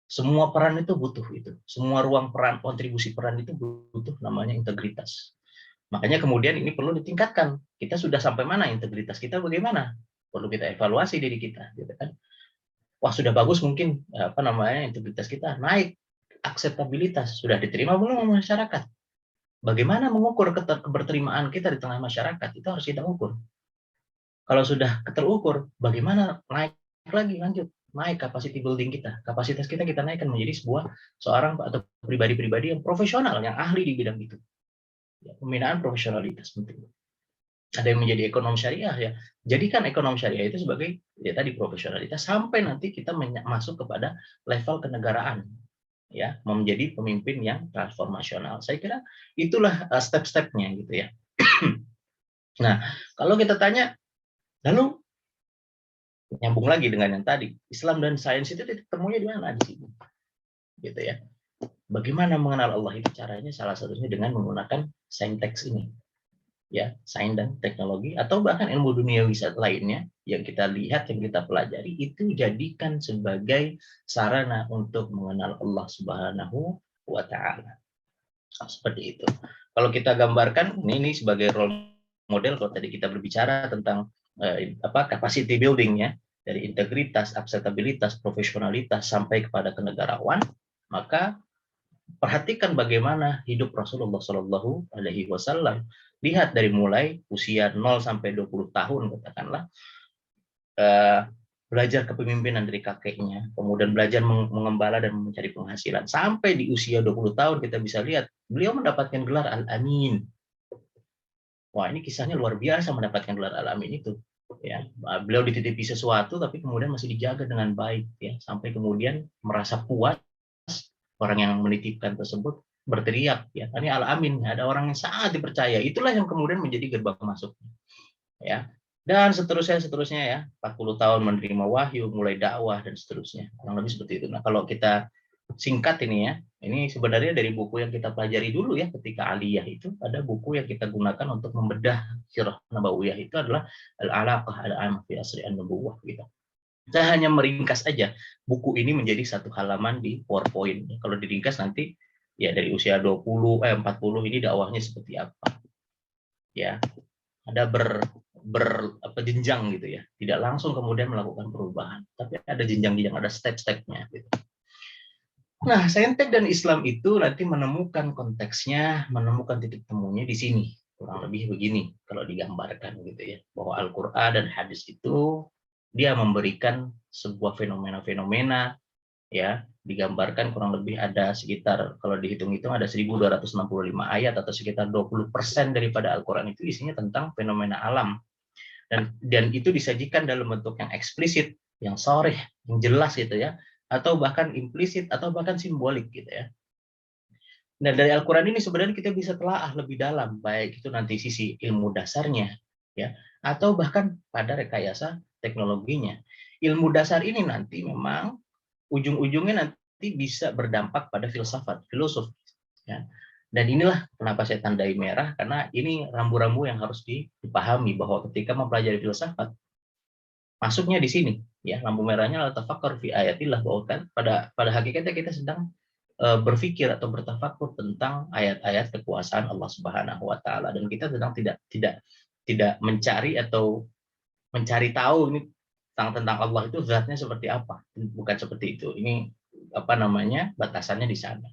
Semua peran itu butuh itu. Semua ruang peran, kontribusi peran itu butuh namanya integritas. Makanya kemudian ini perlu ditingkatkan. Kita sudah sampai mana integritas kita, bagaimana? Perlu kita evaluasi diri kita, gitu kan? Wah sudah bagus mungkin apa namanya integritas kita naik, akseptabilitas sudah diterima belum sama masyarakat? Bagaimana mengukur keberterimaan kita di tengah masyarakat? Itu harus kita ukur. Kalau sudah terukur, bagaimana naik lagi lanjut? Naik capacity building kita. Kapasitas kita naikkan menjadi seorang atau pribadi-pribadi yang profesional, yang ahli di bidang itu. Pembinaan profesionalitas penting. Ada yang menjadi ekonom syariah ya. Jadikan ekonom syariah itu sebagai ya tadi profesionalitas sampai nanti kita masuk kepada level kenegaraan ya, menjadi pemimpin yang transformasional. Saya kira itulah step-stepnya gitu ya. Nah, kalau kita tanya lalu nyambung lagi dengan yang tadi, Islam dan sains itu titik temunya di mana di sini? Gitu ya. Bagaimana mengenal Allah itu caranya salah satunya dengan menggunakan saintex ini. Ya, sains dan teknologi atau bahkan ilmu duniawi lainnya yang kita lihat, yang kita pelajari itu jadikan sebagai sarana untuk mengenal Allah Subhanahu wa taala. Seperti itu. Kalau kita gambarkan ini sebagai role model, kalau tadi kita berbicara tentang capacity building ya, dari integritas, akseptabilitas, profesionalitas sampai kepada kenegarawan, maka perhatikan bagaimana hidup Rasulullah Shallallahu Alaihi Wasallam. Lihat dari mulai usia 0 sampai 20 tahun katakanlah, belajar kepemimpinan dari kakeknya, kemudian belajar mengembala dan mencari penghasilan. Sampai di usia 20 tahun kita bisa lihat beliau mendapatkan gelar Al-Amin. Wah, ini kisahnya luar biasa mendapatkan gelar Al-Amin itu. Ya, beliau dititipi sesuatu tapi kemudian masih dijaga dengan baik ya, sampai kemudian merasa puas orang yang menitipkan tersebut berteriak ya, ini al-amin, ada orang yang sangat dipercaya, itulah yang kemudian menjadi gerbang masuk ya. Dan seterusnya ya, 40 tahun menerima wahyu, mulai dakwah dan seterusnya, kurang lebih seperti itu. Nah, kalau kita singkat ini ya, ini sebenarnya dari buku yang kita pelajari dulu ya ketika aliyah, itu ada buku yang kita gunakan untuk membedah sirah nabawiyah, itu adalah al-alaqah al-amah fi asri an-nubuwah gitu. Saya hanya meringkas aja buku ini menjadi satu halaman di PowerPoint. Kalau diringkas nanti ya dari usia 40 ini dakwahnya seperti apa. Ya, ada apa jenjang gitu ya. Tidak langsung kemudian melakukan perubahan, tapi ada jenjang-jenjang, ada step-stepnya gitu. Nah, saintek dan Islam itu nanti menemukan konteksnya, menemukan titik temunya di sini. Kurang lebih begini kalau digambarkan gitu ya. Bahwa Al-Qur'an dan hadis itu dia memberikan sebuah fenomena-fenomena ya, digambarkan kurang lebih ada sekitar, kalau dihitung-hitung ada 1265 ayat atau sekitar 20% daripada Al-Qur'an itu isinya tentang fenomena alam. Dan itu disajikan dalam bentuk yang eksplisit, yang sharih, yang jelas gitu ya, atau bahkan implisit atau bahkan simbolik gitu ya. Nah, dari Al-Qur'an ini sebenarnya kita bisa telaah lebih dalam, baik itu nanti sisi ilmu dasarnya ya, atau bahkan pada rekayasa teknologinya. Ilmu dasar ini nanti memang ujung-ujungnya nanti bisa berdampak pada filsafat, filosofi ya. Dan inilah kenapa saya tandai merah, karena ini rambu-rambu yang harus dipahami bahwa ketika mempelajari filsafat, masuknya di sini ya, lampu merahnya adalah tafakkur fi ayatillah, bahwa kan pada hakikatnya kita sedang berpikir atau bertafakur tentang ayat-ayat kekuasaan Allah Subhanahu wa taala, dan kita sedang tidak mencari atau mencari tahu ini tentang Allah itu zatnya seperti apa, bukan seperti itu. Ini apa namanya, batasannya di sana.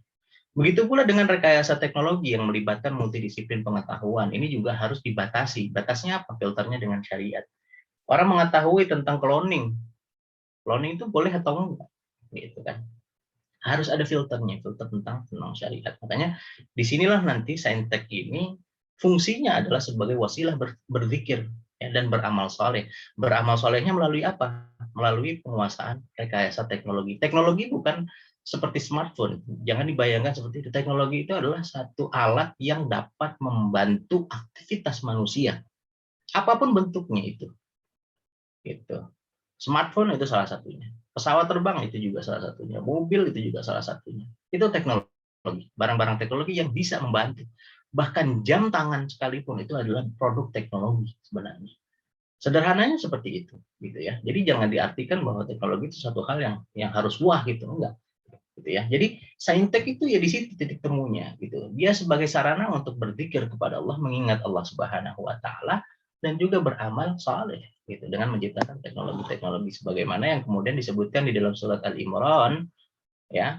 Begitu pula dengan rekayasa teknologi yang melibatkan multidisiplin pengetahuan, ini juga harus dibatasi. Batasnya apa? Filternya dengan syariat. Orang mengetahui tentang cloning itu boleh atau enggak, gitu kan? Harus ada filternya, filter tentang syariat. Makanya disinilah nanti saintek ini fungsinya adalah sebagai wasilah berzikir ya, dan beramal soleh. Beramal solehnya melalui apa? Melalui penguasaan rekayasa teknologi. Teknologi bukan seperti smartphone. Jangan dibayangkan seperti itu. Teknologi itu adalah satu alat yang dapat membantu aktivitas manusia, apapun bentuknya itu. Gitu. Smartphone itu salah satunya. Pesawat terbang itu juga salah satunya. Mobil itu juga salah satunya. Itu teknologi. Barang-barang teknologi yang bisa membantu. Bahkan jam tangan sekalipun itu adalah produk teknologi sebenarnya. Sederhananya seperti itu, gitu ya. Jadi jangan diartikan bahwa teknologi itu satu hal yang harus wah gitu, enggak. Gitu ya. Jadi saintek itu ya di situ titik temunya gitu. Dia sebagai sarana untuk berzikir kepada Allah, mengingat Allah Subhanahu wa taala, dan juga beramal saleh gitu dengan menciptakan teknologi-teknologi sebagaimana yang kemudian disebutkan di dalam surat Al-Imran ya,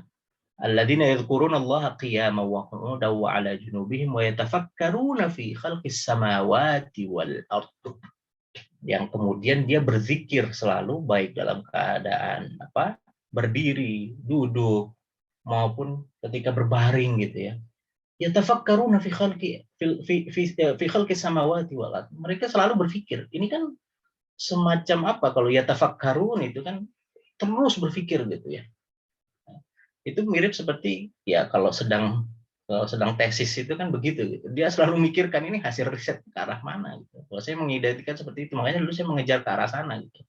alladzina yadhkuruna Allaha qiyaman wa qu'udan wa 'ala junubihim wa yatafakkaruna fi khalqis samawati wal ardh, yang kemudian dia berzikir selalu baik dalam keadaan apa, berdiri, duduk, maupun ketika berbaring gitu ya. Yatafakkaruna fi khalqi fi khalqis samawati wal ardh. Mereka selalu berpikir. Ini kan semacam apa, kalau yatafakkarun itu kan terus berpikir gitu ya. Itu mirip seperti ya kalau sedang tesis itu kan begitu gitu. Dia selalu mikirkan ini hasil riset ke arah mana gitu. Kalau saya mengidentikan seperti itu, makanya dulu saya mengejar ke arah sana gitu.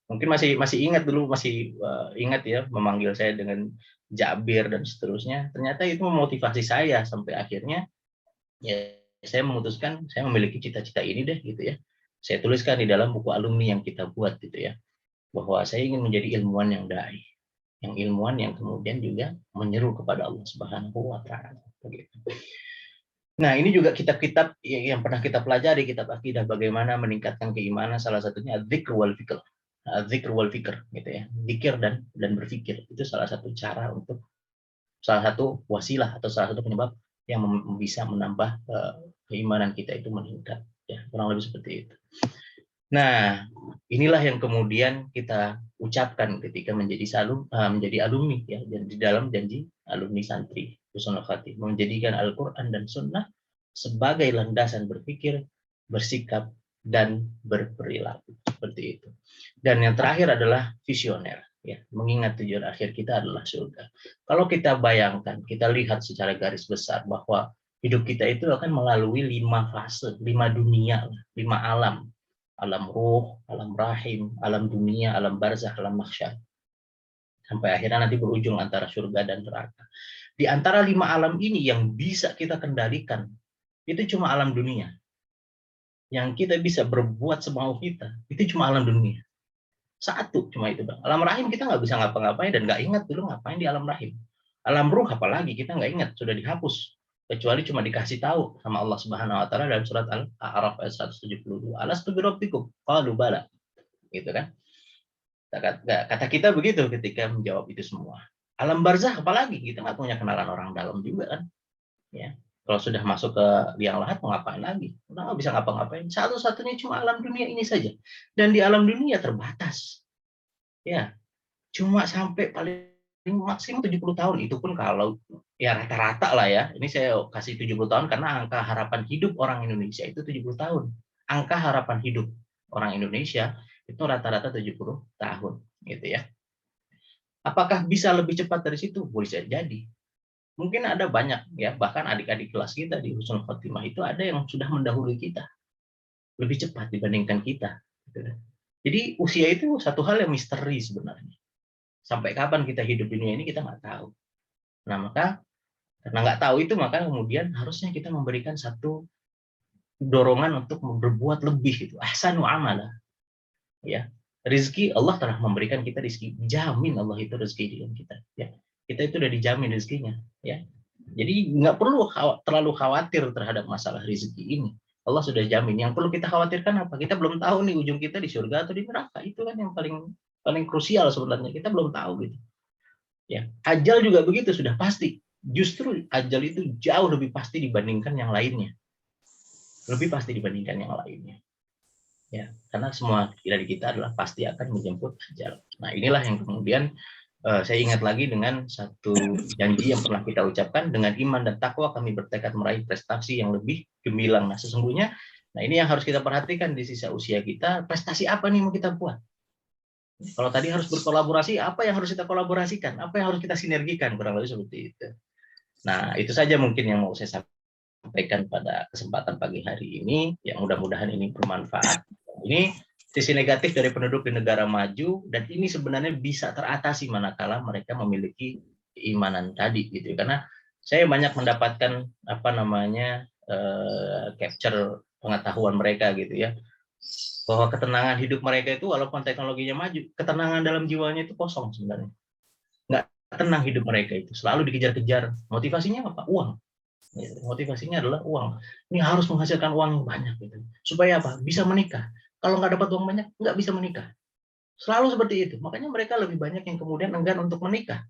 Mungkin masih ingat dulu, masih ingat ya, memanggil saya dengan Jabir dan seterusnya. Ternyata itu memotivasi saya sampai akhirnya ya saya memutuskan saya memiliki cita-cita ini deh gitu ya. Saya tuliskan di dalam buku alumni yang kita buat gitu ya, bahwa saya ingin menjadi ilmuwan yang dai, yang ilmuwan yang kemudian juga menyeru kepada Allah Subhanahu wa taala begitu. Nah, ini juga kitab-kitab yang pernah kita pelajari, kitab akidah, bagaimana meningkatkan keimanan, salah satunya dzikr wal fikr. Dzikr wal fikr gitu ya. Zikir dan berpikir. Itu salah satu cara untuk, salah satu wasilah atau salah satu penyebab yang bisa menambah keimanan kita itu meningkat ya, kurang lebih seperti itu. Nah, inilah yang kemudian kita ucapkan ketika menjadi alumni ya, di dalam janji alumni santri Husnul Khatimah, menjadikan Al-Qur'an dan Sunnah sebagai landasan berpikir, bersikap, dan berperilaku seperti itu. Dan yang terakhir adalah visioner Ya, mengingat tujuan akhir kita adalah surga. Kalau kita bayangkan, kita lihat secara garis besar bahwa hidup kita itu akan melalui 5 fase, 5 dunia, 5 alam. Alam ruh, alam rahim, alam dunia, alam barzakh, alam mahsyar. Sampai akhirnya nanti berujung antara surga dan neraka. Di antara 5 alam ini yang bisa kita kendalikan, itu cuma alam dunia. Yang kita bisa berbuat semau kita, itu cuma alam dunia. Satu cuma itu, Bang. Alam rahim kita nggak bisa ngapa-ngapain dan nggak ingat dulu ngapain di alam rahim. Alam ruh apalagi kita nggak ingat, sudah dihapus. Kecuali cuma dikasih tahu sama Allah Subhanahu wa taala dalam surat Al-A'raf ayat 172. Alastu birabbikum? Qalu bala. Gitu kan? Kata kita begitu ketika menjawab itu semua. Alam barzah apalagi kita nggak punya kenalan orang dalam juga kan? Ya. Kalau sudah masuk ke liang lahat mau ngapain lagi? Udah nggak bisa ngapa-ngapain. Satu-satunya cuma alam dunia ini saja. Dan di alam dunia terbatas. Ya, cuma sampai paling maksimum 70 tahun. Itu pun kalau ya rata-rata lah ya. Ini saya kasih 70 tahun karena angka harapan hidup orang Indonesia itu 70 tahun. Angka harapan hidup orang Indonesia itu rata-rata 70 tahun gitu ya. Apakah bisa lebih cepat dari situ? Bisa jadi. Mungkin ada banyak ya, bahkan adik-adik kelas kita di Husnul Khotimah itu ada yang sudah mendahului kita. Lebih cepat dibandingkan kita. Gitu. Jadi usia itu satu hal yang misteri sebenarnya. Sampai kapan kita hidup di dunia ini kita nggak tahu. Nah maka karena nggak tahu itu maka kemudian harusnya kita memberikan satu dorongan untuk berbuat lebih itu. Ahsanu amala. Ya. Rizki Allah telah memberikan kita rizki. Jamin Allah itu rizki dengan kita. Ya. Kita itu udah dijamin rezekinya, ya. Jadi nggak perlu terlalu khawatir terhadap masalah rezeki ini. Allah sudah jamin. Yang perlu kita khawatirkan apa? Kita belum tahu nih ujung kita di surga atau di neraka. Itu kan yang paling paling krusial sebenarnya. Kita belum tahu gitu. Ya, ajal juga begitu sudah pasti. Justru ajal itu jauh lebih pasti dibandingkan yang lainnya. Lebih pasti dibandingkan yang lainnya. Ya, karena semua dari kita adalah pasti akan menjemput ajal. Nah, inilah yang kemudian saya ingat lagi dengan satu janji yang pernah kita ucapkan, dengan iman dan takwa kami bertekad meraih prestasi yang lebih gemilang. Nah sesungguhnya, nah ini yang harus kita perhatikan di sisa usia kita, prestasi apa nih mau kita buat? Kalau tadi harus berkolaborasi, apa yang harus kita kolaborasikan? Apa yang harus kita sinergikan? Kurang lebih seperti itu. Nah itu saja mungkin yang mau saya sampaikan pada kesempatan pagi hari ini, yang mudah-mudahan ini bermanfaat. Ini sisi negatif dari penduduk di negara maju, dan ini sebenarnya bisa teratasi manakala mereka memiliki keimanan tadi gitu. Karena saya banyak mendapatkan capture pengetahuan mereka gitu ya, bahwa ketenangan hidup mereka itu walaupun teknologinya maju, ketenangan dalam jiwanya itu kosong sebenarnya. Nggak tenang hidup mereka itu, selalu dikejar-kejar. Motivasinya apa? Uang. Motivasinya adalah uang. Ini harus menghasilkan uang yang banyak gitu. Supaya apa? Bisa menikah. Kalau nggak dapat uang banyak, nggak bisa menikah. Selalu seperti itu. Makanya mereka lebih banyak yang kemudian enggan untuk menikah.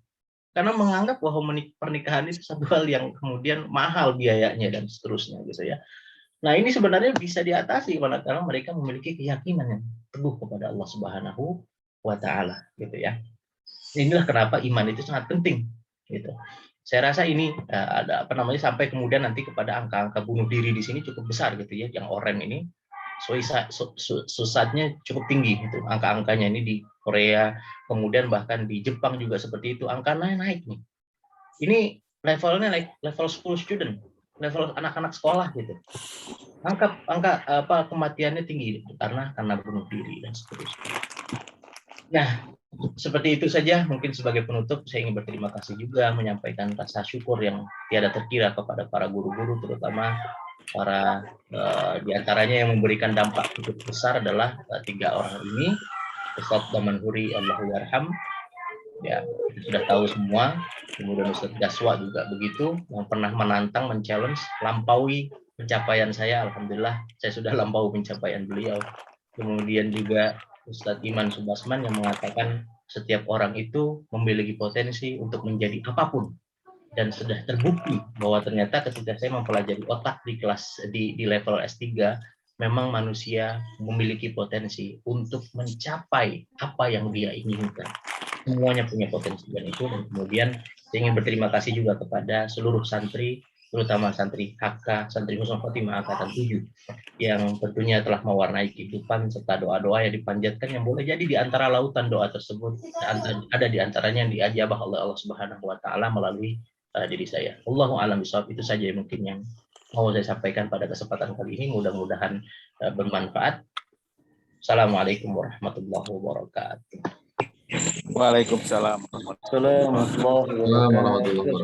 Karena menganggap bahwa pernikahan itu satu hal yang kemudian mahal biayanya dan seterusnya gitu ya. Nah ini sebenarnya bisa diatasi manakala mereka memiliki keyakinan yang teguh kepada Allah Subhanahu wa Ta'ala gitu ya. Inilah kenapa iman itu sangat penting gitu. Saya rasa ini ada sampai kemudian nanti kepada angka-angka bunuh diri di sini cukup besar gitu ya, yang oren ini suicidenya cukup tinggi gitu, angka-angkanya ini di Korea, kemudian bahkan di Jepang juga seperti itu, angkanya naik nih. Ini levelnya level school student, level anak-anak sekolah gitu. Angka kematiannya tinggi karena bunuh diri dan seterusnya. Nah, seperti itu saja mungkin sebagai penutup saya ingin berterima kasih juga, menyampaikan rasa syukur yang tiada terkira kepada para guru-guru, terutama para diantaranya yang memberikan dampak cukup besar adalah 3 orang ini. Ustadz Damanhuri Allahyarham, ya kita sudah tahu semua. Kemudian Ustadz Gaswa juga begitu, yang pernah menantang, men-challenge, lampaui pencapaian saya. Alhamdulillah saya sudah lampaui pencapaian beliau. Kemudian juga Ustadz Iman Subasman yang mengatakan setiap orang itu memiliki potensi untuk menjadi apapun, dan sudah terbukti bahwa ternyata ketika saya mempelajari otak di kelas di level S3, memang manusia memiliki potensi untuk mencapai apa yang dia inginkan. Semuanya punya potensi, dan itu. Dan kemudian saya ingin berterima kasih juga kepada seluruh santri terutama santri HK, santri Husnul Khotimah angkatan 7 yang tentunya telah mewarnai kehidupan serta doa-doa yang dipanjatkan yang boleh jadi di antara lautan doa tersebut ada di antaranya yang diajabah oleh Allah Subhanahu wa taala melalui diri saya. Allahu a'lam bishawab. Itu saja mungkin yang mau saya sampaikan pada kesempatan kali ini, mudah-mudahan bermanfaat. Assalamualaikum warahmatullahi wabarakatuh. Waalaikumsalam. Assalamualaikum warahmatullahi wabarakatuh.